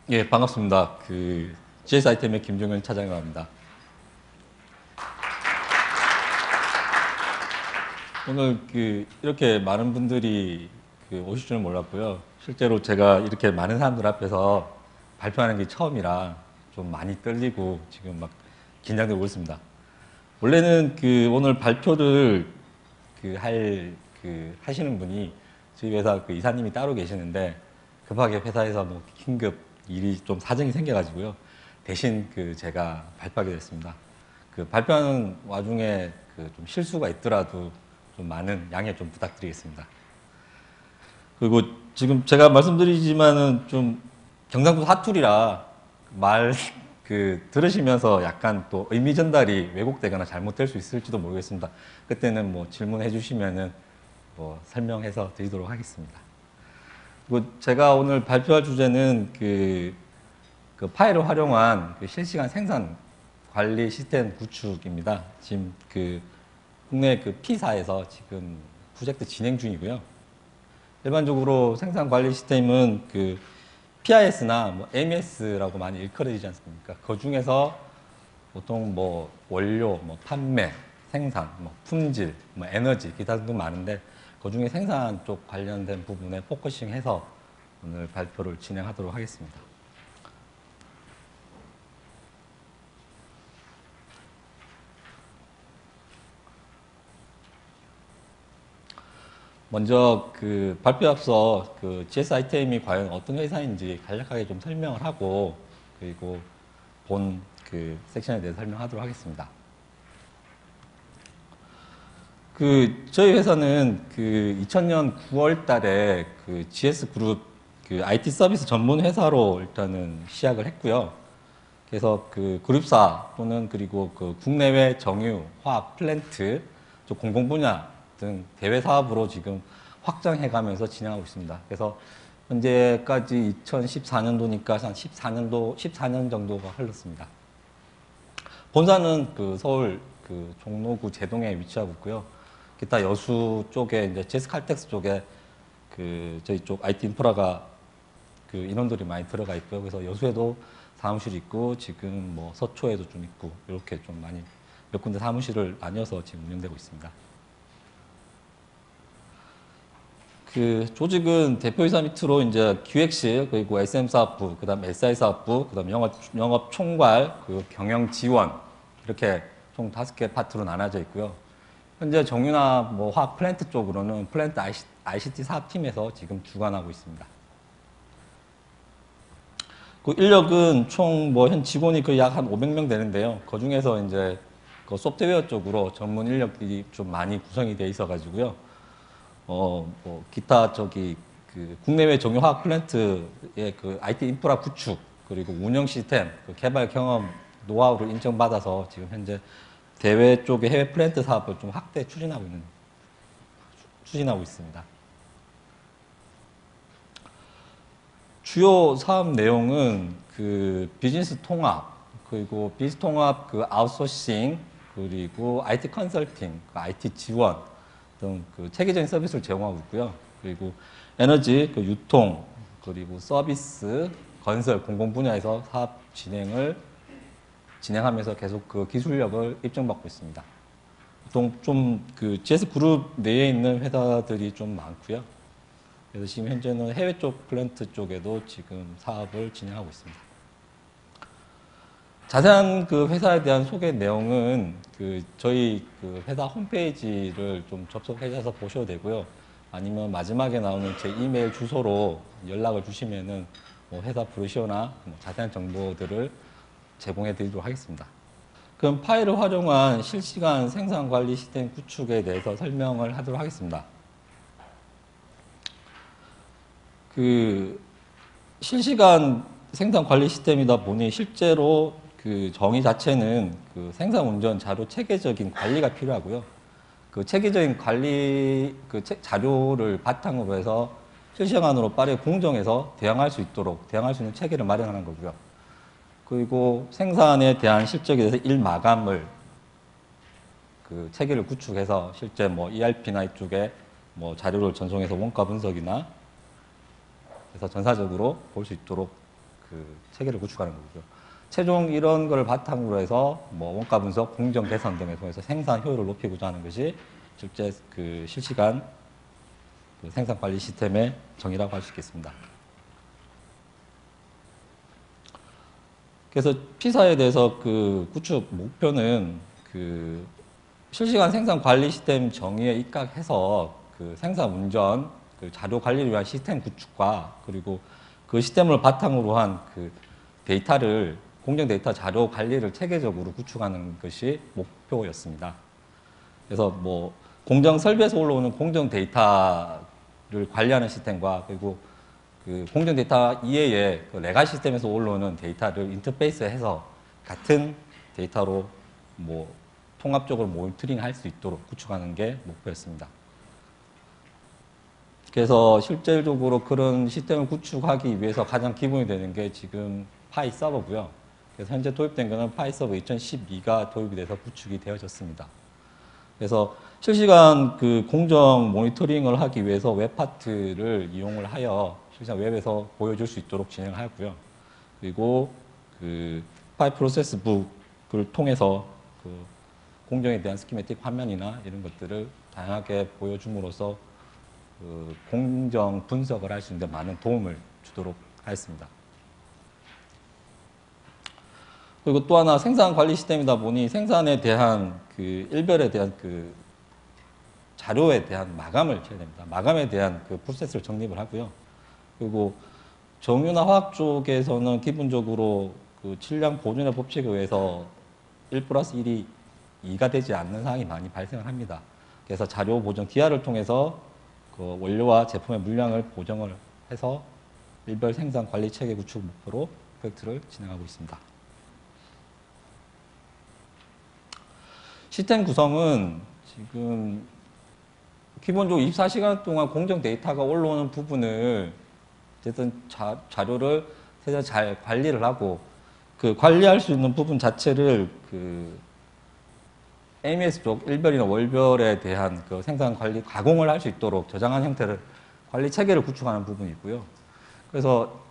예, 반갑습니다. GS 아이템의 김종현 차장이라고 합니다. 오늘 이렇게 많은 분들이 오실 줄은 몰랐고요. 실제로 제가 이렇게 많은 사람들 앞에서 발표하는 게 처음이라 좀 많이 떨리고 지금 막 긴장되고 있습니다. 원래는 오늘 발표를 하시는 분이 저희 회사 이사님이 따로 계시는데 급하게 회사에서 뭐 긴급 일이 좀 사정이 생겨가지고요. 대신 제가 발표하게 됐습니다. 발표하는 와중에 좀 실수가 있더라도 좀 많은 양해 좀 부탁드리겠습니다. 그리고 지금 제가 말씀드리지만은 좀 경상도 사투리라 말 들으시면서 약간 또 의미 전달이 왜곡되거나 잘못될 수 있을지도 모르겠습니다. 그때는 뭐 질문해 주시면은 뭐 설명해서 드리도록 하겠습니다. 그리고 제가 오늘 발표할 주제는 파일을 활용한 실시간 생산 관리 시스템 구축입니다. 지금 국내 P사에서 지금 프로젝트 진행 중이고요. 일반적으로 생산 관리 시스템은 PIS나 뭐 MES라고 많이 일컬어지지 않습니까? 그 중에서 보통 뭐 원료, 뭐 판매, 생산, 뭐 품질, 뭐 에너지, 기타 등등 많은데 그 중에 생산 쪽 관련된 부분에 포커싱해서 오늘 발표를 진행하도록 하겠습니다. 먼저 발표 앞서 GS 아이템이 과연 어떤 회사인지 간략하게 좀 설명을 하고 그리고 본 섹션에 대해서 설명하도록 하겠습니다. 저희 회사는 2000년 9월 달에 GS 그룹 IT 서비스 전문 회사로 일단은 시작을 했고요. 그래서 그룹사 또는 그리고 국내외 정유, 화학 플랜트, 공공 분야 등 대외 사업으로 지금 확장해 가면서 진행하고 있습니다. 그래서 현재까지 2014년도니까 한 14년 정도가 흘렀습니다. 본사는 서울 종로구 제동에 위치하고 있고요. 기타 여수 쪽에 이제 제스 칼텍스 쪽에 저희 쪽 IT 인프라가 인원들이 많이 들어가 있고요. 그래서 여수에도 사무실이 있고 지금 뭐 서초에도 좀 있고 이렇게 좀 많이 몇 군데 사무실을 나뉘어서 지금 운영되고 있습니다. 조직은 대표이사 밑으로 이제 기획실 그리고 SM 사업부, 그다음 SI 사업부, 그다음 영업 총괄, 경영 지원 이렇게 총 5개 파트로 나눠져 있고요. 현재 정유나 뭐 화학 플랜트 쪽으로는 플랜트 ICT 사업팀에서 지금 주관하고 있습니다. 인력은 총 뭐 현 직원이 거의 약 한 500명 되는데요. 그 중에서 이제 소프트웨어 쪽으로 전문 인력들이 좀 많이 구성이 되어 있어 가지고요. 뭐 기타 국내외 정유화학 플랜트의 IT 인프라 구축 그리고 운영 시스템 개발 경험 노하우를 인정받아서 지금 현재 대외 쪽의 해외 플랜트 사업을 좀 확대 추진하고 있습니다. 주요 사업 내용은 비즈니스 통합 그리고 비즈니스 통합 아웃소싱 그리고 IT 컨설팅, IT 지원 등 체계적인 서비스를 제공하고 있고요. 그리고 에너지, 유통, 그리고 서비스, 건설, 공공 분야에서 사업 진행하면서 계속 기술력을 입증받고 있습니다. 보통 좀 GS 그룹 내에 있는 회사들이 좀 많고요. 그래서 지금 현재는 해외 쪽 플랜트 쪽에도 지금 사업을 진행하고 있습니다. 자세한 회사에 대한 소개 내용은 저희 회사 홈페이지를 좀 접속하셔서 보셔도 되고요. 아니면 마지막에 나오는 제 이메일 주소로 연락을 주시면은 뭐 회사 브로셔나 뭐 자세한 정보들을 제공해 드리도록 하겠습니다. 그럼 파일을 활용한 실시간 생산 관리 시스템 구축에 대해서 설명을 하도록 하겠습니다. 실시간 생산 관리 시스템이다 보니 실제로 정의 자체는 생산 운전 자료 체계적인 관리가 필요하고요. 체계적인 관리 자료를 바탕으로 해서 실시간으로 빠르게 공정해서 대응할 수 있는 체계를 마련하는 거고요. 그리고 생산에 대한 실적에 대해서 일 마감을 체계를 구축해서 실제 뭐 ERP나 이쪽에 뭐 자료를 전송해서 원가 분석이나 해서 전사적으로 볼 수 있도록 그 체계를 구축하는 거고요. 최종 이런 걸 바탕으로 해서 뭐 원가 분석, 공정 개선 등을 통해서 생산 효율을 높이고자 하는 것이 실제 그 실시간 그 생산 관리 시스템의 정의라고 할 수 있겠습니다. 그래서 P사에 대해서 그 구축 목표는 그 실시간 생산 관리 시스템 정의에 입각해서 그 생산 운전, 그 자료 관리를 위한 시스템 구축과 그리고 그 시스템을 바탕으로 한 그 데이터를 공정 데이터 자료 관리를 체계적으로 구축하는 것이 목표였습니다. 그래서 뭐 공정 설비에서 올라오는 공정 데이터를 관리하는 시스템과 그리고 그 공정 데이터 이외에 그 레가 시스템에서 올라오는 데이터를 인터페이스해서 같은 데이터로 뭐 통합적으로 모니터링 할 수 있도록 구축하는 게 목표였습니다. 그래서 실질적으로 그런 시스템을 구축하기 위해서 가장 기본이 되는 게 지금 파이 서버고요. 그래서 현재 도입된 것은 파이 서버 2012가 도입이 돼서 구축이 되어졌습니다. 그래서 실시간 그 공정 모니터링을 하기 위해서 웹 파트를 이용을 하여 실시간 웹에서 보여줄 수 있도록 진행하고요. 그리고 그 파이 프로세스 북을 통해서 그 공정에 대한 스키매틱 화면이나 이런 것들을 다양하게 보여줌으로써 그 공정 분석을 할 수 있는 데 많은 도움을 주도록 하였습니다. 그리고 또 하나 생산 관리 시스템이다 보니 생산에 대한 그 일별에 대한 그 자료에 대한 마감을 해야 됩니다. 마감에 대한 그 프로세스를 정립을 하고요. 그리고 정유나 화학 쪽에서는 기본적으로 그質量보존의 법칙에 의해서 1 플러스 1이 2가 되지 않는 상황이 많이 발생을 합니다. 그래서 자료 보존 기하를 통해서 그 원료와 제품의 물량을 보정을 해서 일별 생산 관리 체계 구축 목표로 프로젝트를 진행하고 있습니다. 시스템 구성은 지금 기본적으로 24시간 동안 공정 데이터가 올라오는 부분을 어쨌든 자료를 최대한 잘 관리를 하고 그 관리할 수 있는 부분 자체를 그 AMS 쪽 일별이나 월별에 대한 그 생산 관리 가공을 할 수 있도록 저장한 형태를 관리 체계를 구축하는 부분이고요. 그래서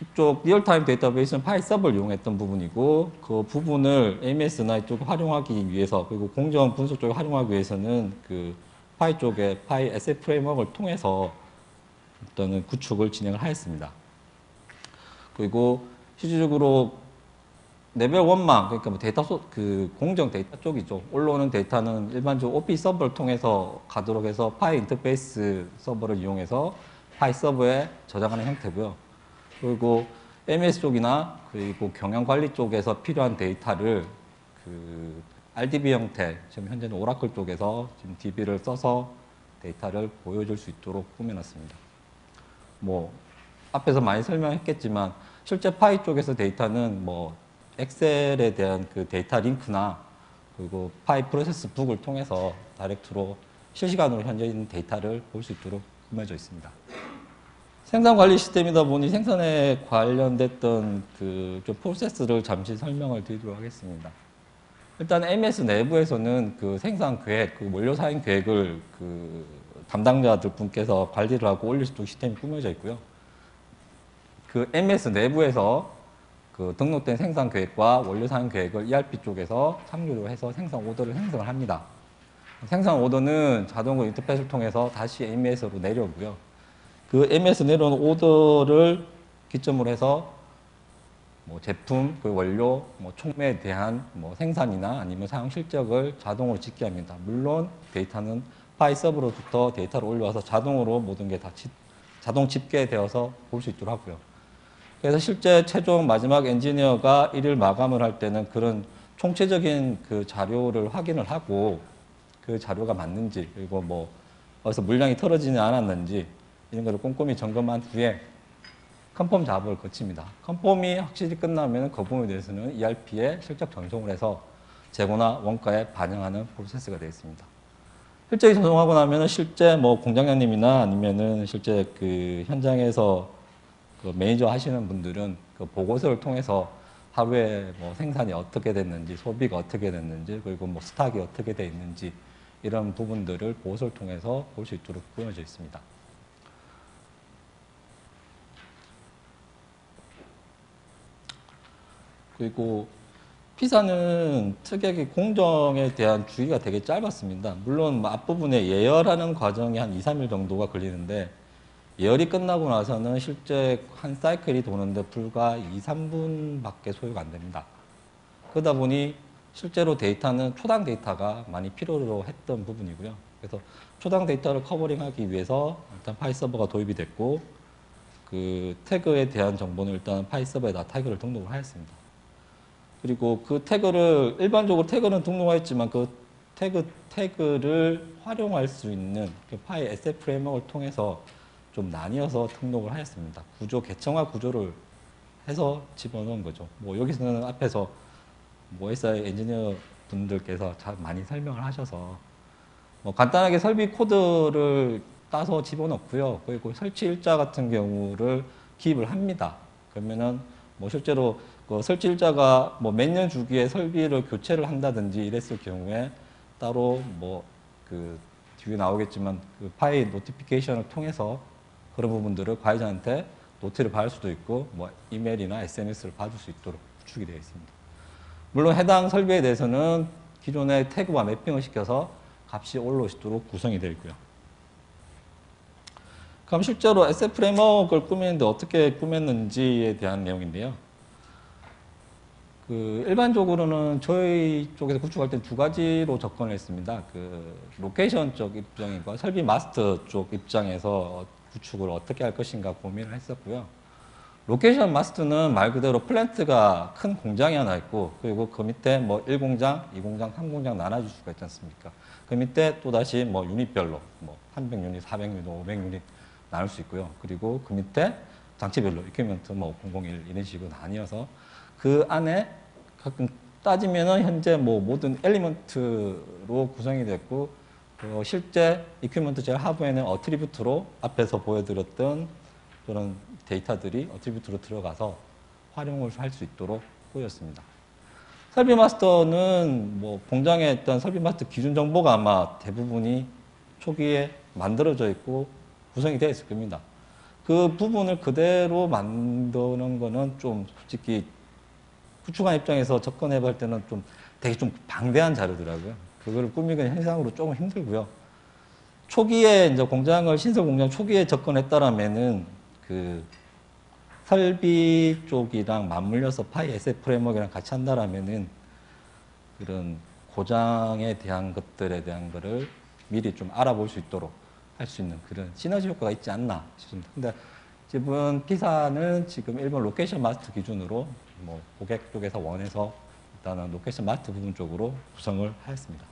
이쪽 리얼타임 데이터베이스는 파이 서버를 이용했던 부분이고 그 부분을 AMS나 이쪽 활용하기 위해서 그리고 공정 분석 쪽에 활용하기 위해서는 그 파이 쪽에 파이 SF 프레임워크를 통해서 어떤 구축을 진행을 하였습니다. 그리고 실질적으로 레벨 1만 그러니까 뭐 데이터 그 공정 데이터 쪽이죠. 올라오는 데이터는 일반적으로 OP 서버를 통해서 가도록 해서 파이 인터페이스 서버를 이용해서 파이 서버에 저장하는 형태고요. 그리고 MS 쪽이나 그리고 경영관리 쪽에서 필요한 데이터를 그 RDB 형태, 지금 현재는 오라클 쪽에서 지금 DB를 써서 데이터를 보여줄 수 있도록 꾸며놨습니다. 뭐 앞에서 많이 설명했겠지만 실제 파이 쪽에서 데이터는 뭐 엑셀에 대한 그 데이터 링크나 그리고 파이 프로세스 북을 통해서 다이렉트로 실시간으로 현재 있는 데이터를 볼 수 있도록 꾸며져 있습니다. 생산 관리 시스템이다 보니 생산에 관련됐던 그 프로세스를 잠시 설명을 드리도록 하겠습니다. 일단 MS 내부에서는 그 생산 계획, 그 원료 사용 계획을 그 담당자들 분께서 관리를 하고 올릴 수 있도록 시스템이 꾸며져 있고요. 그 MS 내부에서 그 등록된 생산 계획과 원료 사용 계획을 ERP 쪽에서 참조를 해서 생산 오더를 생성을 합니다. 생산 오더는 자동으로 인터페이스를 통해서 다시 AMS로 내려오고요. 그 MS 내려온 오더를 기점으로 해서 뭐 제품, 그 원료, 뭐 촉매에 대한 뭐 생산이나 아니면 사용 실적을 자동으로 집계합니다. 물론 데이터는 파이 서버로부터 데이터를 올려와서 자동으로 모든 게 다 자동 집계되어서 볼 수 있도록 하고요. 그래서 실제 최종 마지막 엔지니어가 일을 마감을 할 때는 그런 총체적인 그 자료를 확인을 하고 그 자료가 맞는지 그리고 뭐 어디서 물량이 털어지지 않았는지 이런 것을 꼼꼼히 점검한 후에 컨펌 작업을 거칩니다. 컨펌이 확실히 끝나면 그 부분에 대해서는 ERP에 실적 전송을 해서 재고나 원가에 반영하는 프로세스가 되어 있습니다. 실적이 전송하고 나면 실제 뭐 공장장님이나 아니면은 실제 그 현장에서 그 매니저 하시는 분들은 그 보고서를 통해서 하루에 뭐 생산이 어떻게 됐는지, 소비가 어떻게 됐는지, 그리고 뭐 스탁이 어떻게 돼 있는지 이런 부분들을 보고서를 통해서 볼 수 있도록 꾸며져 있습니다. 그리고 피사는 특이하게 공정에 대한 주기가 되게 짧았습니다. 물론 뭐 앞부분에 예열하는 과정이 한 2, 3일 정도가 걸리는데 예열이 끝나고 나서는 실제 한 사이클이 도는데 불과 2, 3분밖에 소요가 안 됩니다. 그러다 보니 실제로 데이터는 초당 데이터가 많이 필요로 했던 부분이고요. 그래서 초당 데이터를 커버링하기 위해서 일단 파이 서버가 도입이 됐고 그 태그에 대한 정보는 일단 파이 서버에다 태그를 등록을 하였습니다. 그리고 그 태그를 일반적으로 태그는 등록하였지만 그 태그를 활용할 수 있는 그 파이 SF 프레임워크를 통해서 좀 나뉘어서 등록을 하였습니다. 계층화 구조를 해서 집어넣은 거죠. 뭐 여기서는 앞에서 뭐 SI 엔지니어 분들께서 많이 설명을 하셔서 뭐 간단하게 설비 코드를 따서 집어넣고요. 그리고 설치 일자 같은 경우를 기입을 합니다. 그러면은 뭐 실제로 그 설치 일자가 뭐 몇 년 주기에 설비를 교체를 한다든지 이랬을 경우에 따로 뭐 그 뒤에 나오겠지만 그 파이 노티피케이션을 통해서 그런 부분들을 가해자한테 노티를 받을 수도 있고 뭐 이메일이나 SMS를 받을 수 있도록 구축이 되어 있습니다. 물론 해당 설비에 대해서는 기존의 태그와 매핑을 시켜서 값이 올라올 수 있도록 구성이 되어 있고요. 그럼 실제로 SF 프레임워크를 꾸미는데 어떻게 꾸몄는지에 대한 내용인데요. 그 일반적으로는 저희 쪽에서 구축할 때 두 가지로 접근을 했습니다. 그 로케이션 쪽 입장과 설비 마스터 쪽 입장에서 구축을 어떻게 할 것인가 고민을 했었고요. 로케이션 마스터는 말 그대로 플랜트가 큰 공장이 하나 있고 그리고 그 밑에 뭐 1공장, 2공장, 3공장 나눠줄 수가 있지 않습니까? 그 밑에 또다시 뭐 유닛별로 뭐 300유닛, 400유닛, 500유닛 나눌 수 있고요. 그리고 그 밑에 장치별로 이퀴먼트 뭐 001 이런 식으로 나뉘어서 그 안에 가끔 따지면은 현재 뭐 모든 엘리먼트로 구성이 됐고 실제 이퀴먼트 제일 하부에는 어트리뷰트로 앞에서 보여드렸던 그런 데이터들이 어트리뷰트로 들어가서 활용을 할 수 있도록 꾸렸습니다. 설비 마스터는 뭐 공장에 있던 설비 마스터 기준 정보가 아마 대부분이 초기에 만들어져 있고 구성이 되어 있을 겁니다. 그 부분을 그대로 만드는 거는 좀 솔직히 구축한 입장에서 접근해 볼 때는 좀 되게 좀 방대한 자료더라고요. 그거를 꾸미기는 현상으로 조금 힘들고요. 초기에 이제 신설 공장 초기에 접근했다라면은 그 설비 쪽이랑 맞물려서 파이 SF 프레임워크랑 같이 한다라면은 그런 고장에 대한 것들에 대한 거를 미리 좀 알아볼 수 있도록 할 수 있는 그런 시너지 효과가 있지 않나 싶습니다. 근데 지금 피사는 지금 일본 로케이션 마스터 기준으로 뭐 고객 쪽에서 원해서 일단은 로케이션 마스터 부분 쪽으로 구성을 하였습니다.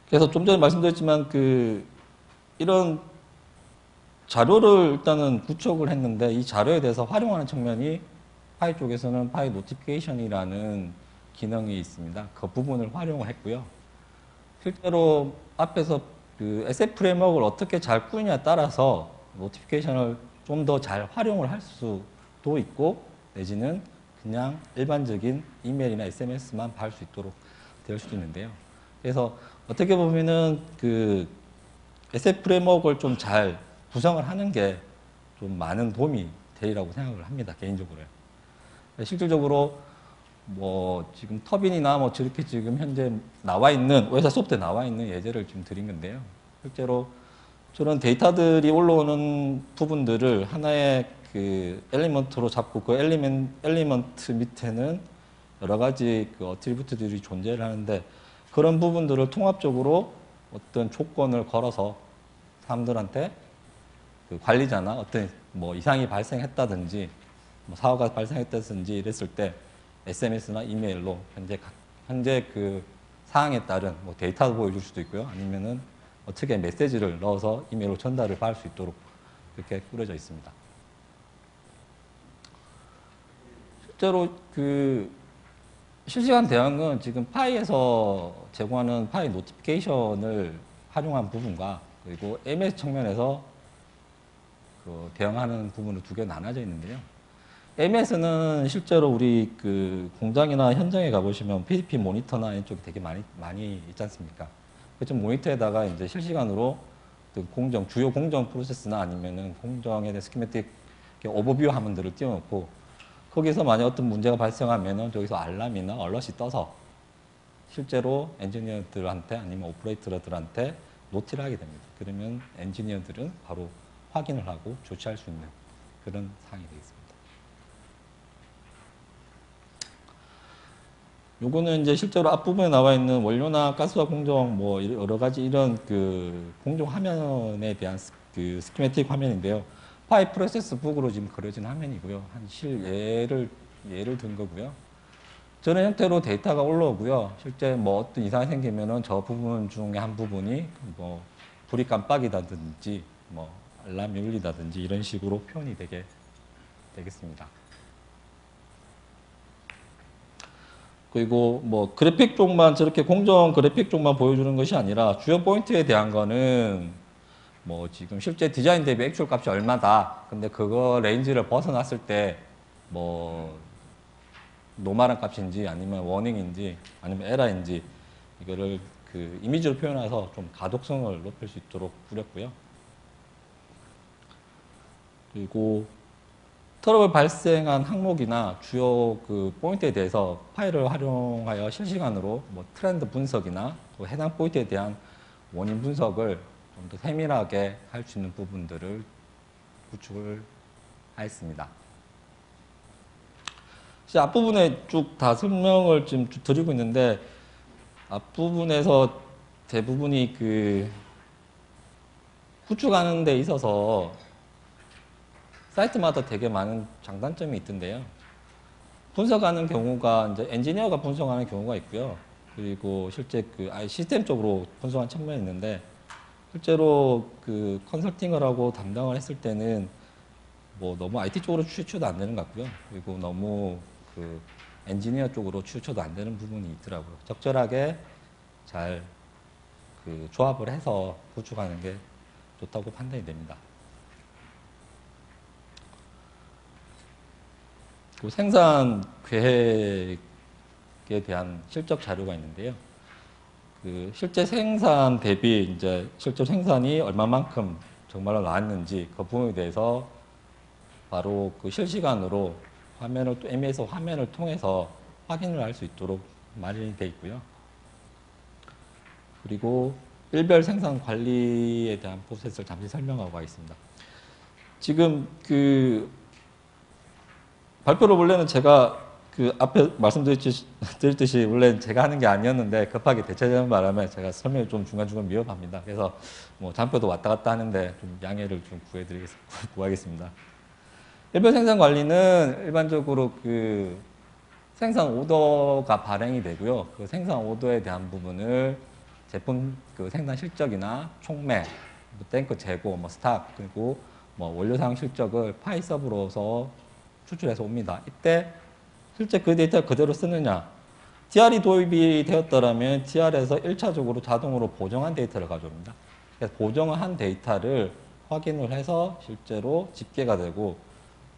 그래서 좀 전에 말씀드렸지만 이런 자료를 일단은 구축을 했는데 이 자료에 대해서 활용하는 측면이 파이 쪽에서는 파이 노티피케이션이라는 기능이 있습니다. 그 부분을 활용을 했고요. 실제로 앞에서 그 SF 프레임워크를 어떻게 잘 꾸느냐에 따라서 노티피케이션을 좀 더 잘 활용을 할 수도 있고 내지는 그냥 일반적인 이메일이나 SMS만 받을 수 있도록 될 수도 있는데요. 그래서 어떻게 보면은 그 SF 프레임워크를 좀 잘 구성을 하는 게 좀 많은 도움이 되리라고 생각을 합니다. 개인적으로요. 실질적으로 뭐 지금 터빈이나 뭐 저렇게 지금 현재 나와 있는 OSI 소프트에 나와 있는 예제를 지금 드린 건데요. 실제로 저런 데이터들이 올라오는 부분들을 하나의 그 엘리먼트로 잡고 그 엘리먼트 밑에는 여러 가지 그 어트리뷰트들이 존재를 하는데 그런 부분들을 통합적으로 어떤 조건을 걸어서 사람들한테 그 관리자나 어떤 뭐 이상이 발생했다든지 뭐 사고가 발생했다든지 이랬을 때 SMS나 이메일로 현재 그 사항에 따른 뭐 데이터도 보여줄 수도 있고요. 아니면은 어떻게 메시지를 넣어서 이메일로 전달을 받을 수 있도록 이렇게 꾸려져 있습니다. 실제로 그 실시간 대응은 지금 파이에서 제공하는 파이 노티피케이션을 활용한 부분과 그리고 MS 측면에서 그 대응하는 부분을 두 개 나눠져 있는데요. MS는 실제로 우리 그 공장이나 현장에 가보시면 PDP 모니터나 이쪽이 되게 많이 있지 않습니까? 그 모니터에다가 이제 실시간으로 어떤 공정, 주요 공정 프로세스나 아니면은 공정에 대한 스키매틱 오버뷰 화면들을 띄워놓고 거기서 만약 어떤 문제가 발생하면은 저기서 알람이나 얼럿이 떠서 실제로 엔지니어들한테 아니면 오퍼레이터들한테 노티를 하게 됩니다. 그러면 엔지니어들은 바로 확인을 하고 조치할 수 있는 그런 사항이 되겠습니다. 요거는 이제 실제로 앞부분에 나와 있는 원료나 가스화 공정 뭐 여러 가지 이런 그 공정 화면에 대한 그 스키매틱 화면인데요. 파이 프로세스 북으로 지금 그려진 화면이고요. 한 예를 든 거고요. 저런 형태로 데이터가 올라오고요. 실제 뭐 어떤 이상이 생기면은 저 부분 중에 한 부분이 뭐 불이 깜빡이다든지 뭐 알람이 울리다든지 이런 식으로 표현이 되겠습니다. 그리고 뭐 그래픽 쪽만 저렇게 공정 그래픽 쪽만 보여주는 것이 아니라 주요 포인트에 대한 거는 뭐 지금 실제 디자인 대비 액츄얼 값이 얼마다. 근데 그거 레인지를 벗어났을 때 뭐 노멀한 값인지 아니면 워닝인지 아니면 에러인지 이거를 그 이미지로 표현해서 좀 가독성을 높일 수 있도록 꾸렸고요. 그리고 트러블 발생한 항목이나 주요 그 포인트에 대해서 파일을 활용하여 실시간으로 뭐 트렌드 분석이나 또 해당 포인트에 대한 원인 분석을 좀 더 세밀하게 할 수 있는 부분들을 구축을 하였습니다. 앞부분에 쭉 다 설명을 지금 드리고 있는데 앞부분에서 대부분이 그 구축하는 데 있어서 사이트마다 되게 많은 장단점이 있던데요. 분석하는 경우가 이제 엔지니어가 분석하는 경우가 있고요. 그리고 실제 그 아예 시스템 쪽으로 분석한 측면이 있는데 실제로 그 컨설팅을 하고 담당을 했을 때는 뭐 너무 IT 쪽으로 추천도 안 되는 것 같고요. 그리고 너무 그 엔지니어 쪽으로 추천도 안 되는 부분이 있더라고요. 적절하게 잘 그 조합을 해서 구축하는 게 좋다고 판단이 됩니다. 그 생산 계획에 대한 실적 자료가 있는데요. 그 실제 생산 대비 이제 실제 생산이 얼마만큼 정말로 나왔는지 그 부분에 대해서 바로 그 실시간으로 화면을 또 MES 화면을 통해서 확인을 할 수 있도록 마련이 되어 있고요. 그리고 일별 생산 관리에 대한 프로세스를 잠시 설명하고 가겠습니다. 지금 그 발표를 원래는 제가 그 앞에 말씀드렸듯이 원래 제가 하는 게 아니었는데 급하게 대체되는 바람에 제가 설명을 좀 중간중간 미흡합니다. 그래서 뭐 잠표도 왔다 갔다 하는데 좀 양해를 좀 구하겠습니다. 일별 생산 관리는 일반적으로 그 생산 오더가 발행이 되고요. 그 생산 오더에 대한 부분을 제품 그 생산 실적이나 총매, 뭐 탱크 재고, 뭐 스탁, 그리고 뭐 원료 사용 실적을 파이 서브로서 추출해서 옵니다. 이때 실제 그 데이터를 그대로 쓰느냐. DR이 도입이 되었더라면 DR에서 1차적으로 자동으로 보정한 데이터를 가져옵니다. 그래서 보정을 한 데이터를 확인을 해서 실제로 집계가 되고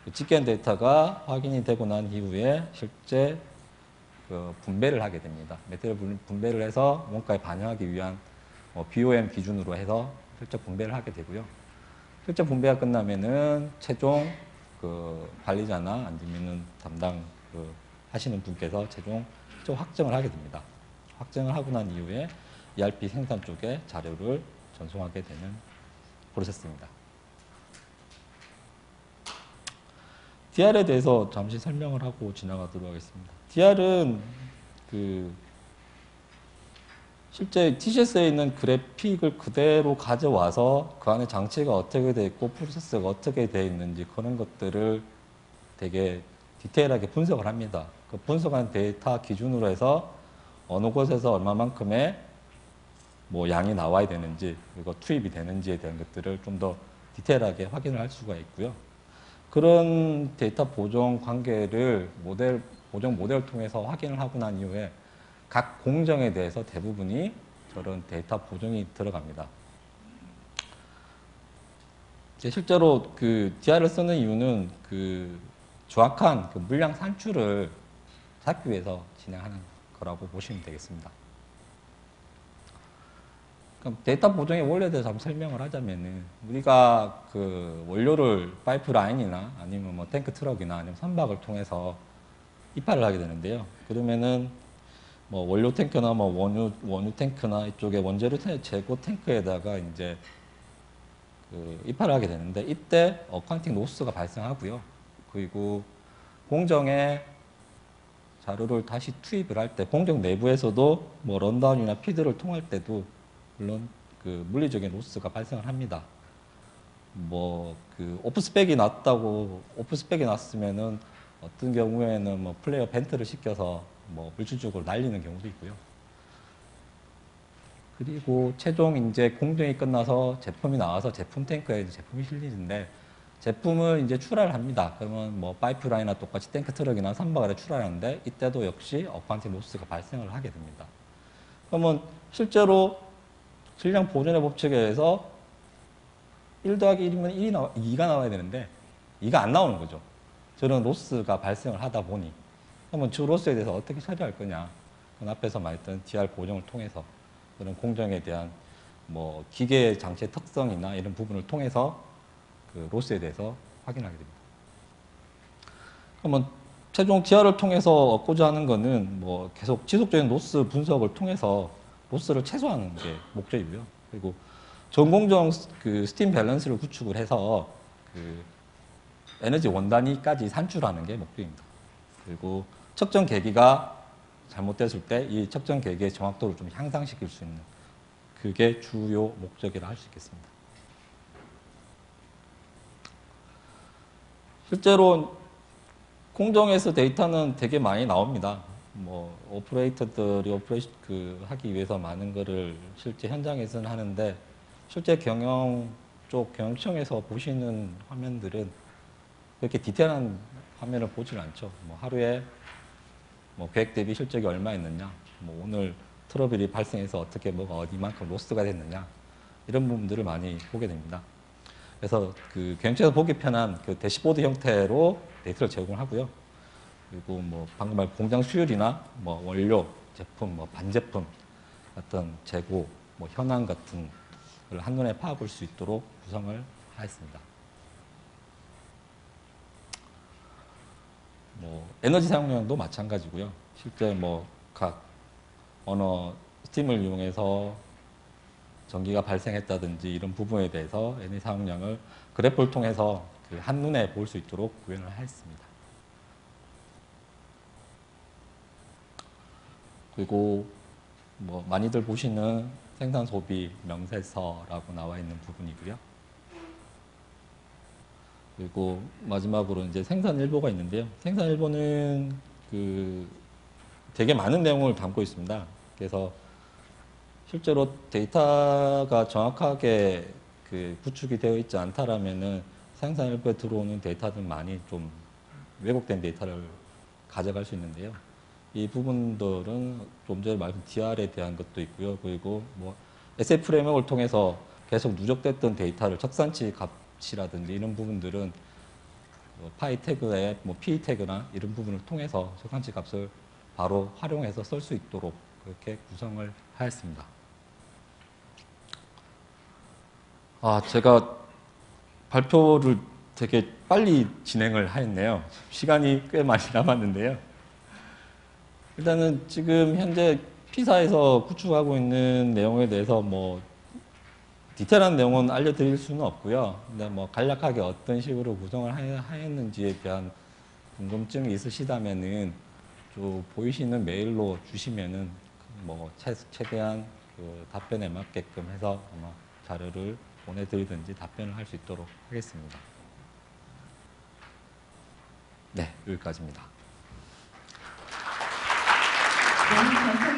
그 집계한 데이터가 확인이 되고 난 이후에 실제 그 분배를 하게 됩니다. 메테리얼 분배를 해서 원가에 반영하기 위한 BOM 기준으로 해서 실적 분배를 하게 되고요. 실적 분배가 끝나면은 최종 그 관리자나 아니면은 담당 그 하시는 분께서 최종 확정을 하게 됩니다. 확정을 하고 난 이후에 ERP 생산 쪽에 자료를 전송하게 되는 프로세스입니다. DR에 대해서 잠시 설명을 하고 지나가도록 하겠습니다. DR은 그 실제 TCS에 있는 그래픽을 그대로 가져와서 그 안에 장치가 어떻게 되어 있고 프로세스가 어떻게 되어 있는지 그런 것들을 되게 디테일하게 분석을 합니다. 그 분석한 데이터 기준으로 해서 어느 곳에서 얼마만큼의 뭐 양이 나와야 되는지 그리고 투입이 되는지에 대한 것들을 좀 더 디테일하게 확인을 할 수가 있고요. 그런 데이터 보정 관계를 보정 모델을 통해서 확인을 하고 난 이후에 각 공정에 대해서 대부분이 저런 데이터 보정이 들어갑니다. 실제로 그 DR을 쓰는 이유는 그 정확한 그 물량 산출을 찾기 위해서 진행하는 거라고 보시면 되겠습니다. 그럼 데이터 보정의 원리에 대해서 한번 설명을 하자면은 우리가 그 원료를 파이프라인이나 아니면 뭐 탱크 트럭이나 아니면 선박을 통해서 이파를 하게 되는데요. 그러면은 뭐 원료 탱크나 뭐 원유 탱크나 이쪽에 원재료 재고 탱크에다가 이제 그 이파를 하게 되는데 이때 어카운팅 로스가 발생하고요. 그리고 공정에 자료를 다시 투입을 할 때 공정 내부에서도 뭐 런다운이나 피드를 통할 때도 물론 그 물리적인 로스가 발생을 합니다. 뭐 그 오프스펙이 났으면은 어떤 경우에는 뭐 플레이어 벤트를 시켜서 뭐 물질적으로 날리는 경우도 있고요. 그리고 최종 이제 공정이 끝나서 제품이 나와서 제품 탱크에 이제 제품이 실리는데 제품을 이제 출하를 합니다. 그러면 뭐 파이프라인이나 똑같이 탱크 트럭이나 선박에 출하하는데 이때도 역시 어카운팅 로스가 발생을 하게 됩니다. 그러면 실제로 질량 보존의 법칙에 의해서 1 더하기 1이면 2가 나와야 되는데 2가 안 나오는 거죠. 저런 로스가 발생을 하다 보니 그러면 저 로스에 대해서 어떻게 처리할 거냐. 그 앞에서 말했던 DR 보정을 통해서 그런 공정에 대한 뭐 기계 장치의 특성이나 이런 부분을 통해서 그 로스에 대해서 확인하게 됩니다. 그러면 최종 DR을 통해서 얻고자 하는 거는 뭐 계속 지속적인 로스 분석을 통해서 로스를 최소화하는 게 목적이고요. 그리고 전공정 그 스팀 밸런스를 구축을 해서 그 에너지 원단위까지 산출하는 게 목적입니다. 그리고 측정 계기가 잘못됐을 때 이 측정 계기의 정확도를 좀 향상시킬 수 있는 그게 주요 목적이라 할 수 있겠습니다. 실제로 공정에서 데이터는 되게 많이 나옵니다. 뭐 오퍼레이터들이 하기 위해서 많은 거를 실제 현장에서는 하는데 실제 경영청에서 보시는 화면들은 그렇게 디테일한 화면을 보지는 않죠. 뭐 하루에 뭐 계획 대비 실적이 얼마 있느냐, 뭐 오늘 트러블이 발생해서 어떻게 뭐가 어디만큼 로스가 됐느냐 이런 부분들을 많이 보게 됩니다. 그래서 그 경영청에서 보기 편한 그 대시보드 형태로 데이터를 제공하고요. 그리고 뭐 방금 말 공장 수율이나 뭐 원료, 제품, 뭐 반제품 같은 재고, 뭐 현황 같은 걸 한눈에 파악할 수 있도록 구성을 하였습니다. 뭐 에너지 사용량도 마찬가지고요. 실제 뭐 각 언어 스팀을 이용해서 전기가 발생했다든지 이런 부분에 대해서 에너지 사용량을 그래프를 통해서 그 한눈에 볼 수 있도록 구현을 했습니다. 그리고 뭐 많이들 보시는 생산 소비 명세서라고 나와 있는 부분이고요. 그리고 마지막으로 이제 생산일보가 있는데요. 생산일보는 그 되게 많은 내용을 담고 있습니다. 그래서 실제로 데이터가 정확하게 그 구축이 되어 있지 않다라면은 생산일보에 들어오는 데이터들 많이 좀 왜곡된 데이터를 가져갈 수 있는데요. 이 부분들은 좀 전에 말씀 DR에 대한 것도 있고요. 그리고 뭐 SF 프레임워크를 통해서 계속 누적됐던 데이터를 적산치 값이라든지 이런 부분들은 파이 태그에 뭐 P 태그나 이런 부분을 통해서 적산치 값을 바로 활용해서 쓸 수 있도록 그렇게 구성을 하였습니다. 제가 발표를 되게 빨리 진행을 하였네요. 시간이 꽤 많이 남았는데요. 일단은 지금 현재 P사에서 구축하고 있는 내용에 대해서 뭐 디테일한 내용은 알려드릴 수는 없고요. 근데 뭐 간략하게 어떤 식으로 구성을 하였는지에 대한 궁금증이 있으시다면은 좀 보이시는 메일로 주시면은 뭐 최대한 그 답변에 맞게끔 해서 아마 자료를 보내드리든지 답변을 할 수 있도록 하겠습니다. 네, 여기까지입니다. 네,